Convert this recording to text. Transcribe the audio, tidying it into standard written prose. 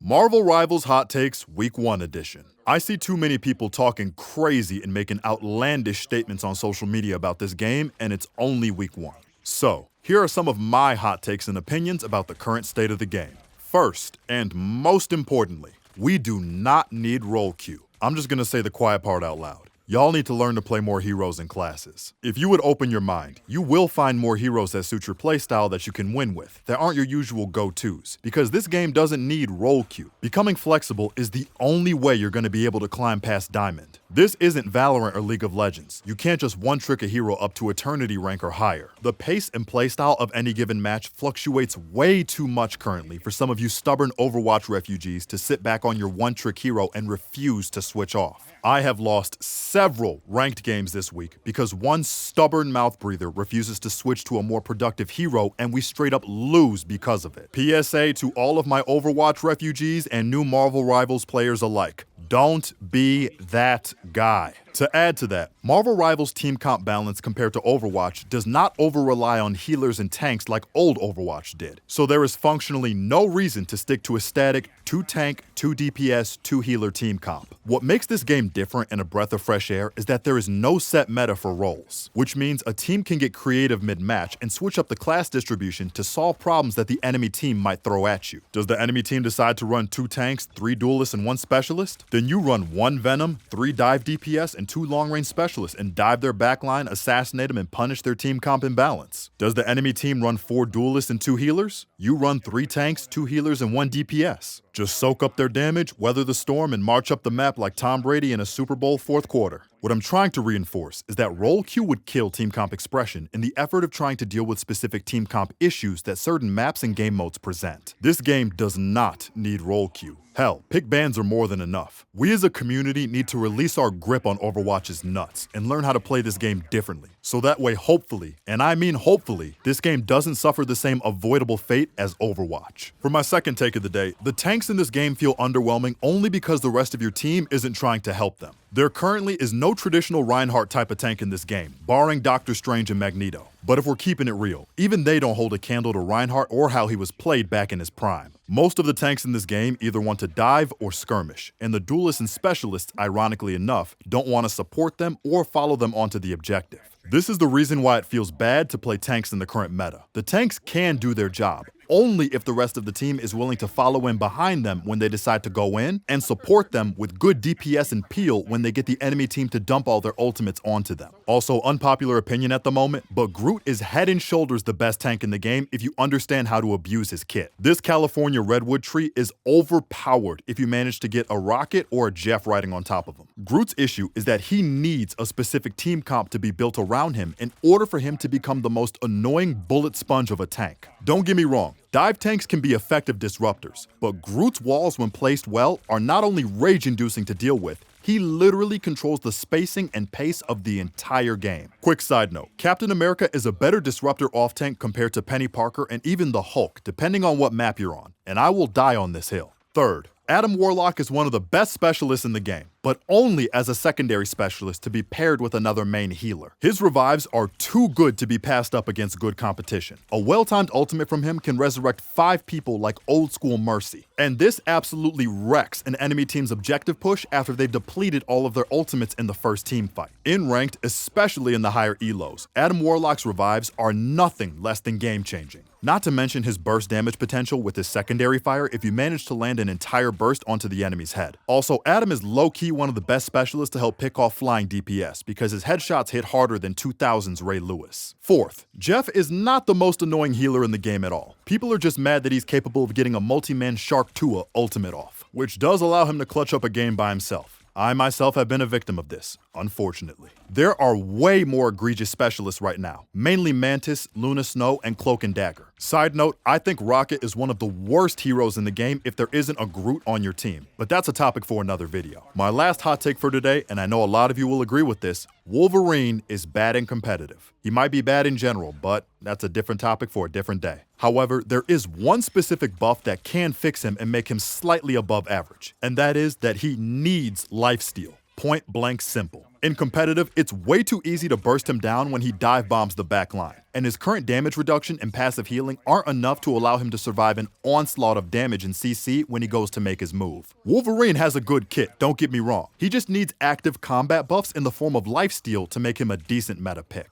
Marvel Rivals Hot Takes Week 1 edition. I see too many people talking crazy and making outlandish statements on social media about this game, and it's only Week 1. So, here are some of my hot takes and opinions about the current state of the game. First, and most importantly, we do not need roll queue. I'm just gonna say the quiet part out loud. Y'all need to learn to play more heroes in classes. If you would open your mind, you will find more heroes that suit your playstyle that you can win with, that aren't your usual go-tos, because this game doesn't need roll queue. Becoming flexible is the only way you're going to be able to climb past Diamond. This isn't Valorant or League of Legends. You can't just one-trick a hero up to Eternity rank or higher. The pace and playstyle of any given match fluctuates way too much currently for some of you stubborn Overwatch refugees to sit back on your one-trick hero and refuse to switch off. I have lost several ranked games this week because one stubborn mouth breather refuses to switch to a more productive hero and we straight up lose because of it. PSA to all of my Overwatch refugees and new Marvel Rivals players alike. Don't be that guy. To add to that, Marvel Rivals team comp balance compared to Overwatch does not over-rely on healers and tanks like old Overwatch did. So there is functionally no reason to stick to a static 2 tank, 2 DPS, 2 healer team comp. What makes this game different and a breath of fresh air is that there is no set meta for roles, which means a team can get creative mid-match and switch up the class distribution to solve problems that the enemy team might throw at you. Does the enemy team decide to run 2 tanks, 3 duelists, and 1 specialist? Then you run 1 Venom, 3 dive DPS, and 2 long-range specialists and dive their backline, assassinate them, and punish their team comp imbalance. Does the enemy team run 4 duelists and 2 healers? You run 3 tanks, 2 healers, and 1 DPS. Just soak up their damage, weather the storm, and march up the map like Tom Brady in a Super Bowl fourth quarter. What I'm trying to reinforce is that roll queue would kill team comp expression in the effort of trying to deal with specific team comp issues that certain maps and game modes present. This game does not need roll queue. Hell, pick bans are more than enough. We as a community need to release our grip on Overwatch's nuts and learn how to play this game differently. So that way, hopefully, and I mean hopefully, this game doesn't suffer the same avoidable fate as Overwatch. For my second take of the day, the tanks in this game feel underwhelming only because the rest of your team isn't trying to help them. There currently is no traditional Reinhardt type of tank in this game, barring Doctor Strange and Magneto. But if we're keeping it real, even they don't hold a candle to Reinhardt or how he was played back in his prime. Most of the tanks in this game either want to dive or skirmish, and the duelists and specialists, ironically enough, don't want to support them or follow them onto the objective. This is the reason why it feels bad to play tanks in the current meta. The tanks can do their job, only if the rest of the team is willing to follow in behind them when they decide to go in, and support them with good DPS and peel when they get the enemy team to dump all their ultimates onto them. Also, unpopular opinion at the moment, but Groot is head and shoulders the best tank in the game if you understand how to abuse his kit. This California redwood tree is overpowered if you manage to get a Rocket or a Jeff riding on top of him. Groot's issue is that he needs a specific team comp to be built around him in order for him to become the most annoying bullet sponge of a tank. Don't get me wrong, dive tanks can be effective disruptors, but Groot's walls when placed well are not only rage-inducing to deal with, he literally controls the spacing and pace of the entire game. Quick side note, Captain America is a better disruptor off-tank compared to Penny Parker and even the Hulk, depending on what map you're on, and I will die on this hill. Third, Adam Warlock is one of the best specialists in the game, but only as a secondary specialist to be paired with another main healer. His revives are too good to be passed up against good competition. A well-timed ultimate from him can resurrect 5 people like old school Mercy. And this absolutely wrecks an enemy team's objective push after they've depleted all of their ultimates in the first team fight. In ranked, especially in the higher elos, Adam Warlock's revives are nothing less than game-changing. Not to mention his burst damage potential with his secondary fire if you manage to land an entire burst onto the enemy's head. Also, Adam is low-key one of the best specialists to help pick off flying DPS because his headshots hit harder than 2000's Ray Lewis. Fourth, Jeff is not the most annoying healer in the game at all. People are just mad that he's capable of getting a multi-man Shark Tua ultimate off, which does allow him to clutch up a game by himself. I myself have been a victim of this, unfortunately. There are way more egregious specialists right now, mainly Mantis, Luna Snow, and Cloak and Dagger. Side note, I think Rocket is one of the worst heroes in the game if there isn't a Groot on your team, but that's a topic for another video. My last hot take for today, and I know a lot of you will agree with this, Wolverine is bad and competitive. He might be bad in general, but that's a different topic for a different day. However, there is one specific buff that can fix him and make him slightly above average, and that is that he needs lifesteal. Point blank simple. In competitive, it's way too easy to burst him down when he dive bombs the back line, and his current damage reduction and passive healing aren't enough to allow him to survive an onslaught of damage in CC when he goes to make his move. Wolverine has a good kit, don't get me wrong. He just needs active combat buffs in the form of lifesteal to make him a decent meta pick.